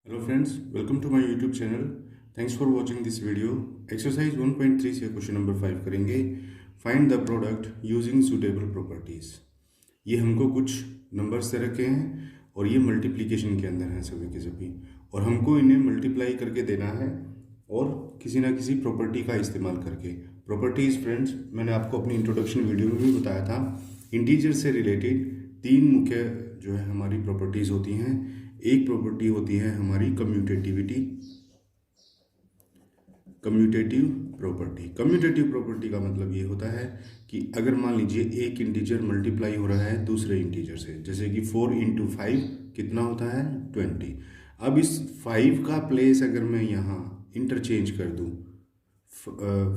Hello friends, welcome to my YouTube channel. Thanks for watching this video. Exercise 1.3 से question number 5 करेंगे. Find the product using suitable properties. ये हमको कुछ numbers they रखे हैं और ये मल्टीप्लिकेशन के अंदर हैं सभी के सभी, और हमको इन्हें मल्टीप्लाई करके देना है और किसी ना किसी प्रॉपर्टी का इस्तेमाल करके. प्रॉपर्टीज फ्रेंड्स मैंने आपको अपनी इंट्रोडक्शन वीडियो में भी बताया था. इंटीजर से रिलेटेड तीन मुख्य जो है हमारी प्रॉपर्टीज होती हैं. एक प्रॉपर्टी होती है हमारी कम्यूटेटिविटी, कम्यूटेटिव प्रॉपर्टी का मतलब ये होता है कि अगर मान लीजिए एक इंटीजर मल्टीप्लाई हो रहा है दूसरे इंटीजर से, जैसे कि 4 × 5 कितना होता है 20. अब इस 5 का प्लेस अगर मैं यहाँ इंटरचेंज कर दूँ,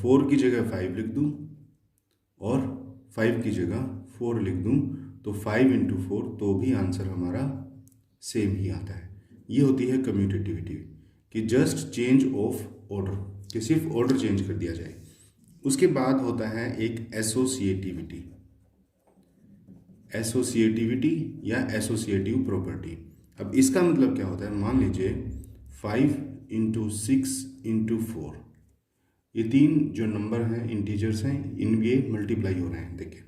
4 की जगह 5 लिख दूँ और 5 की जगह 4 लिख दूँ, तो 5 × 4 तो भी आंसर हमारा सेम ही आता है. ये होती है कम्यूटेटिविटी कि जस्ट चेंज ऑफ ऑर्डर, कि सिर्फ ऑर्डर चेंज कर दिया जाए. उसके बाद होता है एक एसोसिएटिविटी या एसोसिएटिव प्रॉपर्टी. अब इसका मतलब क्या होता है, मान लीजिए 5 × 6 × 4, ये तीन जो नंबर हैं इंटीजर्स हैं, इनके मल्टीप्लाई हो रहे हैं. देखिए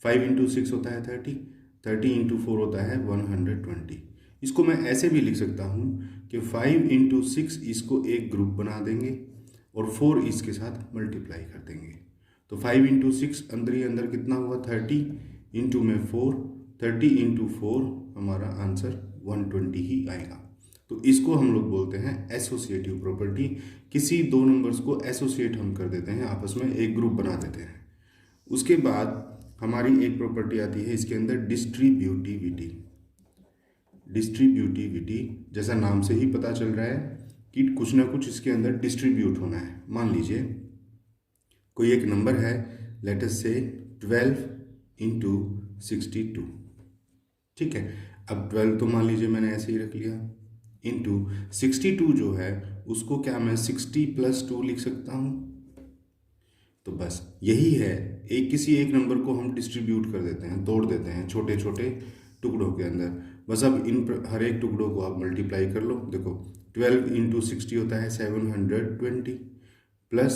5 × 6 होता है 30 × 4 होता है 120. इसको मैं ऐसे भी लिख सकता हूँ कि 5 × 6 इसको एक ग्रुप बना देंगे और 4 इसके साथ मल्टीप्लाई कर देंगे. तो 5 × 6 अंदर ही अंदर कितना हुआ 30 इंटू में 4, 30 × 4 हमारा आंसर 120 ही आएगा. तो इसको हम लोग बोलते हैं एसोसिएटिव प्रॉपर्टी. किसी दो नंबर्स को एसोसिएट हम कर देते हैं, आपस में एक ग्रुप बना देते हैं. उसके बाद हमारी एक प्रॉपर्टी आती है इसके अंदर डिस्ट्रीब्यूटिविटी. जैसा नाम से ही पता चल रहा है कि कुछ ना कुछ इसके अंदर डिस्ट्रीब्यूट होना है. मान लीजिए कोई एक नंबर है, लेट अस से 12 × 62. ठीक है, अब 12 तो मान लीजिए मैंने ऐसे ही रख लिया, इंटू 62 जो है उसको क्या मैं 60 + 2 लिख सकता हूँ. तो बस यही है, किसी एक नंबर को हम डिस्ट्रीब्यूट कर देते हैं, तोड़ देते हैं छोटे छोटे टुकड़ों के अंदर. बस अब इन हर एक टुकड़ों को आप मल्टीप्लाई कर लो. देखो 12 × 60 होता है 720 प्लस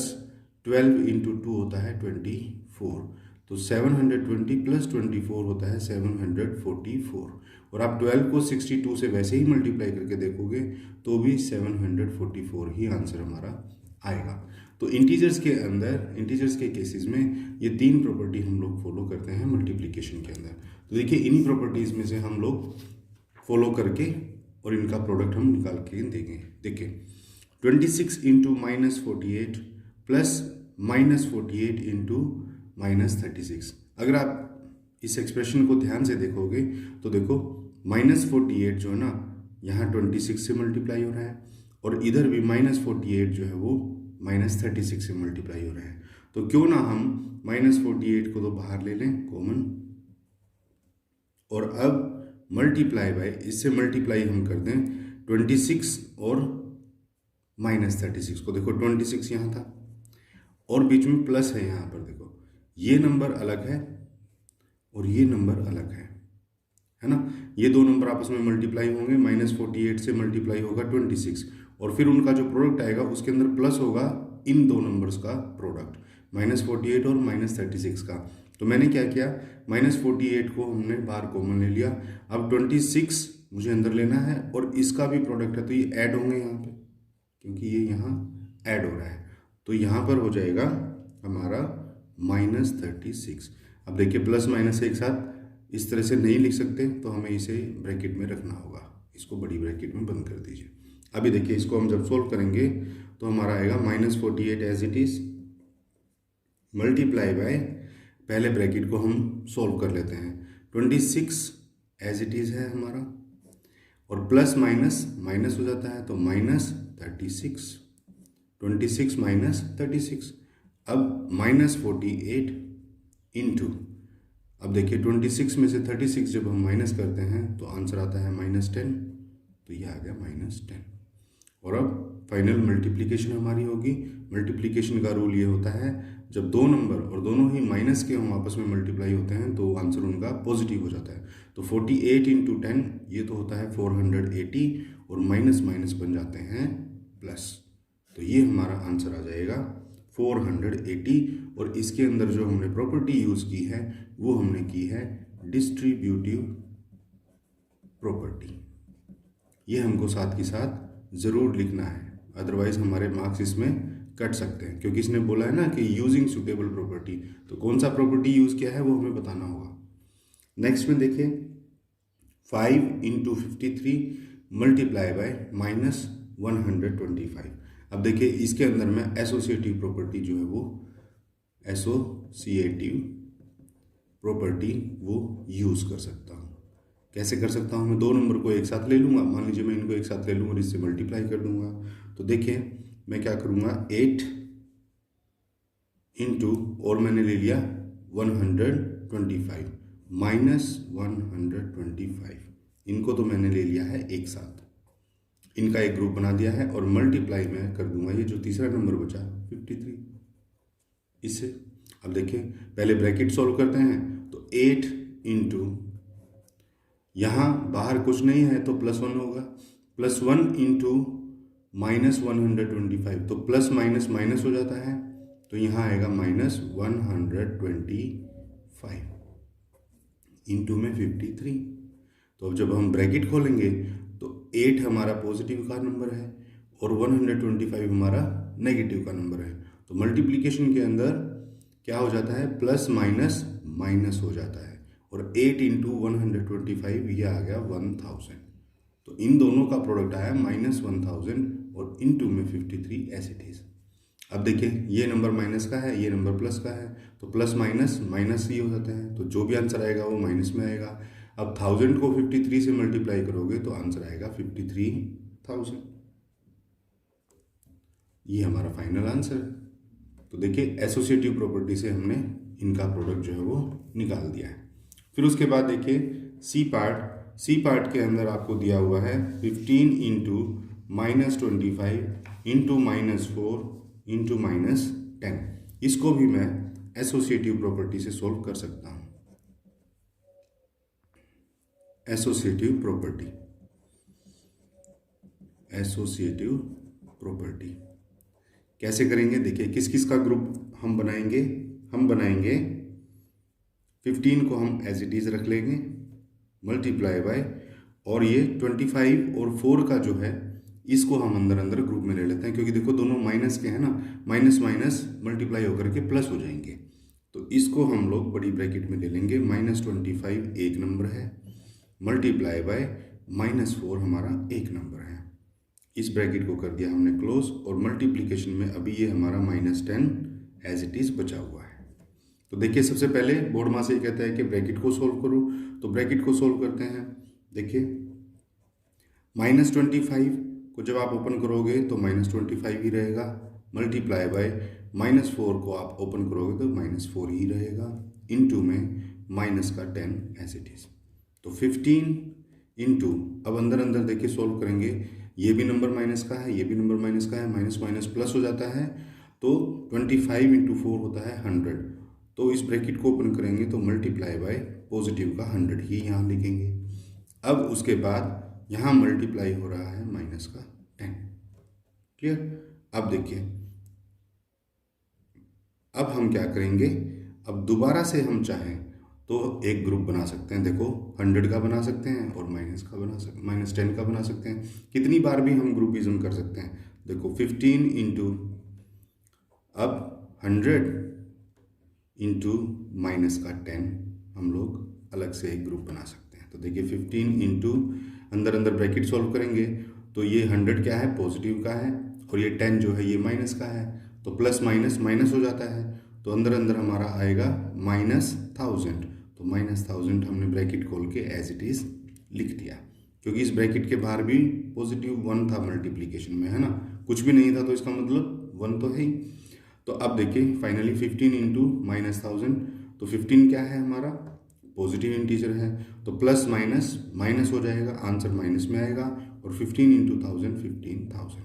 12 × 2 होता है 24. तो 720 + 24 होता है 744. और आप 12 को 62 से वैसे ही मल्टीप्लाई करके देखोगे तो भी 744 ही आंसर हमारा आएगा. तो इंटीजर्स के केसेस में ये तीन प्रॉपर्टी हम लोग फॉलो करते हैं मल्टीप्लिकेशन के अंदर. तो देखिए इन्हीं प्रॉपर्टीज़ में से हम लोग फॉलो करके और इनका प्रोडक्ट हम निकाल के देंगे. देखिए 26 × -48 प्लस -48 × -36. अगर आप इस एक्सप्रेशन को ध्यान से देखोगे तो देखो -48 जो है ना यहाँ 26 से मल्टीप्लाई हो रहा है और इधर भी -48 जो है वो -36 से मल्टीप्लाई हो रहा है. तो क्यों ना हम -48 को तो बाहर ले लें कॉमन, और अब मल्टीप्लाई बाय, इससे मल्टीप्लाई हम कर दें 26 और -36 को. देखो 26 यहाँ था और बीच में प्लस है यहाँ पर. देखो ये नंबर अलग है और ये नंबर अलग है ना. ये दो नंबर आपस में मल्टीप्लाई होंगे, -48 से मल्टीप्लाई होगा 26 और फिर उनका जो प्रोडक्ट आएगा उसके अंदर प्लस होगा इन दो नंबर्स का प्रोडक्ट, -48 और -36 का. तो मैंने क्या किया, -48 को हमने बाहर कॉमन ले लिया. अब 26 मुझे अंदर लेना है और इसका भी प्रोडक्ट है तो ये ऐड होंगे यहाँ पे, क्योंकि ये यहाँ ऐड हो रहा है. तो यहाँ पर हो जाएगा हमारा -36. अब देखिए प्लस माइनस एक साथ इस तरह से नहीं लिख सकते, तो हमें इसे ब्रैकेट में रखना होगा. इसको बड़ी ब्रैकेट में बंद कर दीजिए. अभी देखिए इसको हम जब सोल्व करेंगे तो हमारा आएगा -48 as it is multiply by, पहले ब्रैकेट को हम सोल्व कर लेते हैं, 26 एज इट इज़ है हमारा और प्लस माइनस माइनस हो जाता है तो -36, 26 -36. अब -48 इंटू, अब देखिए 26 में से 36 जब हम माइनस करते हैं तो आंसर आता है -10. तो ये आ गया -10. और अब फाइनल मल्टीप्लिकेशन हमारी होगी. मल्टीप्लिकेशन का रूल ये होता है जब दो नंबर और दोनों ही माइनस के हम आपस में मल्टीप्लाई होते हैं तो आंसर उनका पॉजिटिव हो जाता है. तो 48 × 10 ये तो होता है 480 और माइनस माइनस बन जाते हैं प्लस। तो ये हमारा आंसर आ जाएगा 480। और इसके अंदर जो हमने प्रॉपर्टी यूज़ की है वो हमने की है डिस्ट्रीब्यूटिव प्रॉपर्टी। ये हमको साथ के साथ ज़रूर लिखना है, अदरवाइज हमारे मार्क्स इसमें कट सकते हैं, क्योंकि इसने बोला है ना कि यूजिंग सुटेबल प्रॉपर्टी, तो कौन सा प्रॉपर्टी यूज़ किया है वो हमें बताना होगा। नेक्स्ट में देखिए 5 इंटू 53 मल्टीप्लाई बाय -125। अब देखिए इसके अंदर मैं एसोसिएटिव प्रॉपर्टी जो है वो एसोसिएटिव प्रॉपर्टी वो यूज़ कर सकता हूँ। कैसे कर सकता हूँ? मैं दो नंबर को एक साथ ले लूँगा, मान लीजिए मैं इनको एक साथ ले लूँगा और इससे मल्टीप्लाई कर दूंगा। तो देखिए मैं क्या करूँगा 8 इंटू और मैंने ले लिया 125 -125, इनको तो मैंने ले लिया है एक साथ, इनका एक ग्रुप बना दिया है और मल्टीप्लाई मैं कर दूंगा ये जो तीसरा नंबर बचा 53 इससे। अब देखिए पहले ब्रैकेट सॉल्व करते हैं, तो 8 इंटू यहाँ बाहर कुछ नहीं है तो +1 होगा, +1 इंटू -125, तो प्लस माइनस माइनस हो जाता है, तो यहाँ आएगा -125 इंटू में 53। तो अब जब हम ब्रैकेट खोलेंगे तो 8 हमारा पॉजिटिव का नंबर है और 125 हमारा नेगेटिव का नंबर है। तो मल्टीप्लिकेशन के अंदर क्या हो जाता है, प्लस माइनस माइनस हो जाता है, और 8 इंटू 125 ये आ गया 1000। तो इन दोनों का प्रोडक्ट आया -1000 और इंटू में 53 एज इट इज। अब देखिए ये नंबर माइनस का है, ये नंबर प्लस का है, तो प्लस माइनस माइनस ही हो जाता है, तो जो भी आंसर आएगा वो माइनस में आएगा। अब 1000 को 53 से मल्टीप्लाई करोगे तो आंसर आएगा 53,000। ये हमारा फाइनल आंसर है। तो देखिए एसोसिएटिव प्रॉपर्टी से हमने इनका प्रोडक्ट जो है वो निकाल दिया है। फिर उसके बाद देखिए सी पार्ट के अंदर आपको दिया हुआ है 15 इंटू -25 इंटू -4 इंटू -10। इसको भी मैं एसोसिएटिव प्रॉपर्टी से सोल्व कर सकता हूँ। एसोसिएटिव प्रॉपर्टी कैसे करेंगे? देखिए किस किस का ग्रुप हम बनाएंगे 15 को हम एज इट इज रख लेंगे मल्टीप्लाई बाय, और ये 25 और 4 का जो है इसको हम अंदर ग्रुप में ले लेते हैं, क्योंकि देखो दोनों माइनस के हैं ना, माइनस माइनस मल्टीप्लाई होकर के प्लस हो जाएंगे। तो इसको हम लोग बड़ी ब्रैकेट में ले लेंगे, -25 एक नंबर है, मल्टीप्लाई बाय -4 हमारा एक नंबर है। इस ब्रैकेट को कर दिया हमने क्लोज, और मल्टीप्लिकेशन में अभी ये हमारा -10 एज इट इज बचा हुआ है। तो देखिए सबसे पहले बोर्ड माँ से ये कहता है कि ब्रैकेट को सोल्व करो, तो ब्रैकेट को सोल्व करते हैं। देखिए -25 को जब आप ओपन करोगे तो -25 ही रहेगा, मल्टीप्लाई बाय -4 को आप ओपन करोगे तो -4 ही रहेगा, इनटू में -10 एज इट इज। तो 15 इंटू, अब अंदर देखिए सोल्व करेंगे, ये भी नंबर माइनस का है, ये भी नंबर माइनस का है, माइनस माइनस प्लस हो जाता है, तो 25 इंटू 4 होता है 100। तो इस ब्रैकेट को ओपन करेंगे तो मल्टीप्लाई बाय पॉजिटिव का 100 ही यहाँ लिखेंगे। अब उसके बाद यहाँ मल्टीप्लाई हो रहा है माइनस का 10। क्लियर? अब देखिए अब हम क्या करेंगे, अब दोबारा से हम चाहें तो एक ग्रुप बना सकते हैं। देखो 100 का बना सकते हैं और -10 का बना सकते हैं। कितनी बार भी हम ग्रुपिज्म कर सकते हैं। देखो 15 इंटू, अब 100 इंटू -10 हम लोग अलग से एक ग्रुप बना सकते हैं। तो देखिए 15 इंटू, अंदर ब्रैकेट सॉल्व करेंगे तो ये 100 क्या है, पॉजिटिव का है, और ये 10 जो है ये माइनस का है, तो प्लस माइनस माइनस हो जाता है, तो अंदर हमारा आएगा -1000। तो -1000 हमने ब्रैकेट खोल के एज इट इज लिख दिया, क्योंकि इस ब्रैकेट के बाहर भी पॉजिटिव 1 था मल्टीप्लिकेशन में, है ना, कुछ भी नहीं था तो इसका मतलब 1 तो है ही। तो अब देखिए फाइनली 15 इंटू -1000, तो 15 क्या है हमारा, पॉजिटिव इंटीजर है, तो प्लस माइनस माइनस हो जाएगा, आंसर माइनस में आएगा, और 15 इंटू 1000 15,000,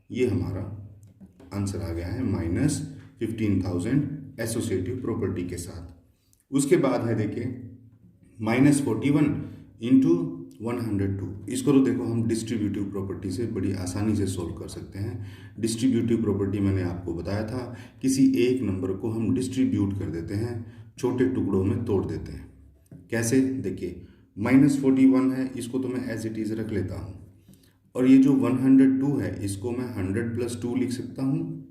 ये हमारा आंसर आ गया है -15,000 एसोसिएटिव प्रॉपर्टी के साथ। उसके बाद है देखिए -41 इंटू 102। इसको तो देखो हम डिस्ट्रीब्यूटिव प्रॉपर्टी से बड़ी आसानी से सोल्व कर सकते हैं। डिस्ट्रीब्यूटिव प्रॉपर्टी मैंने आपको बताया था, किसी एक नंबर को हम डिस्ट्रीब्यूट कर देते हैं, छोटे टुकड़ों में तोड़ देते हैं। कैसे? देखिए, -41 है, इसको तो मैं एज इट इज़ रख लेता हूँ, और ये जो 102 है इसको मैं 100 + 2 लिख सकता हूँ।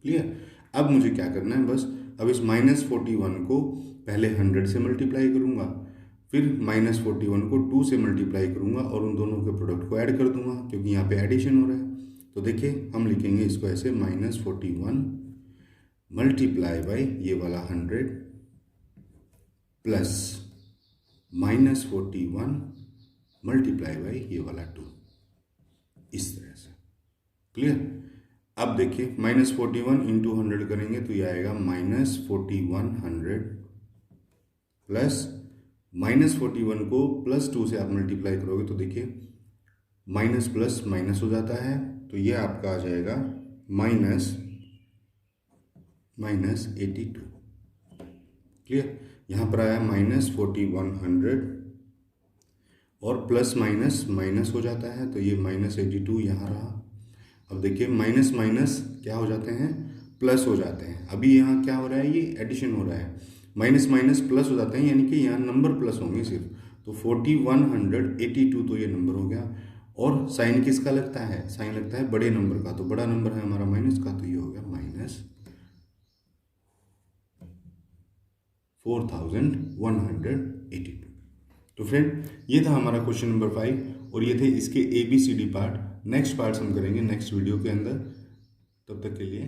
क्लियर? अब मुझे क्या करना है, बस अब इस -41 को पहले 100 से मल्टीप्लाई करूँगा, फिर -41 को 2 से मल्टीप्लाई करूँगा और उन दोनों के प्रोडक्ट को ऐड कर दूंगा, क्योंकि यहाँ पे एडिशन हो रहा है। तो देखिए हम लिखेंगे इसको ऐसे, -41 मल्टीप्लाई बाई ये वाला 100 प्लस -41 मल्टीप्लाई बाई ये वाला 2, इस तरह से। क्लियर? अब देखिए -41 इंटू 100 करेंगे तो ये आएगा -4100 प्लस -41 को +2 से आप मल्टीप्लाई करोगे तो देखिए माइनस प्लस माइनस हो जाता है, तो ये आपका आ जाएगा -82। क्लियर? यहाँ पर आया -4100 और प्लस माइनस माइनस हो जाता है, तो ये -82 यहाँ रहा। अब देखिए माइनस माइनस क्या हो जाते हैं, प्लस हो जाते हैं। अभी यहाँ क्या हो रहा है, ये एडिशन हो रहा है, माइनस माइनस प्लस हो जाते हैं, यानी कि यहाँ नंबर प्लस होंगे सिर्फ। तो 4182 तो ये नंबर हो गया। और साइन किसका लगता है? साइन लगता है बड़े नंबर का, तो बड़ा नंबर है हमारा माइनस का, तो ये हो गया -4182। तो फ्रेंड ये था हमारा क्वेश्चन नंबर 5 और ये थे इसके ABCD पार्ट। नेक्स्ट पार्ट्स हम करेंगे नेक्स्ट वीडियो के अंदर। तब तक के लिए